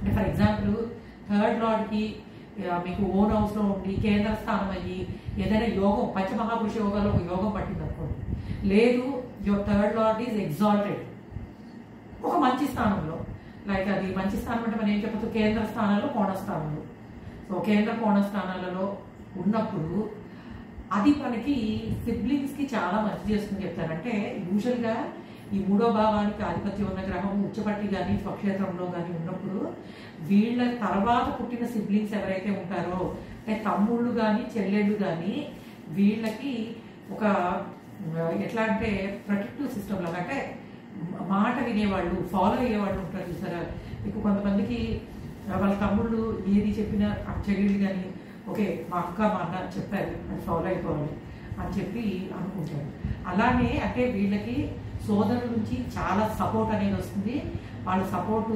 అంటే for example third లార్డ్కి మీకు own హౌస్లో ఉండి కేంద్ర స్థానం అయ్యి ఏదైనా యోగం పంచమహాపురుష యోగాలో ఒక యోగం పట్టింది అనుకోండి, లేదు your third lord is exalted ఒక మంచి స్థానంలో, లైక్ అది మంచి స్థానం అంటే మనం ఏం చెప్పచ్చు, కేంద్ర స్థానాల్లో కోణస్థానంలో. సో కేంద్ర కోణస్థానాలలో ఉన్నప్పుడు అది మనకి సిబ్లింగ్స్కి చాలా మంచి చేస్తుంది చెప్తారంటే, యూజువల్గా ఈ మూడో భావానికి ఆధిపత్యం ఉన్న గ్రహం ఉచ్చపట్టి కానీ స్వక్షేత్రంలో కానీ ఉన్నప్పుడు వీళ్ళ తర్వాత పుట్టిన సిబ్లింగ్స్ ఎవరైతే ఉంటారో అంటే తమ్ముళ్ళు కానీ చెల్లెళ్ళు కానీ వీళ్ళకి ఒక ఎట్లా అంటే ప్రొటెక్టివ్ సిస్టమ్ లాగా, అంటే మాట వినేవాళ్ళు ఫాలో అయ్యేవాళ్ళు ఉంటారు చూసారా. మీకు కొంతమందికి వాళ్ళ తమ్ముళ్ళు ఏది చెప్పినా చెల్లెళ్ళు కానీ ఓకే మా అక్క మా అన్న చెప్పారు అది ఫాలో అయిపోవాలి అని చెప్పి అనుకుంటారు. అలానే అంటే వీళ్ళకి సోదరుల నుంచి చాలా సపోర్ట్ అనేది వస్తుంది. వాళ్ళ సపోర్టు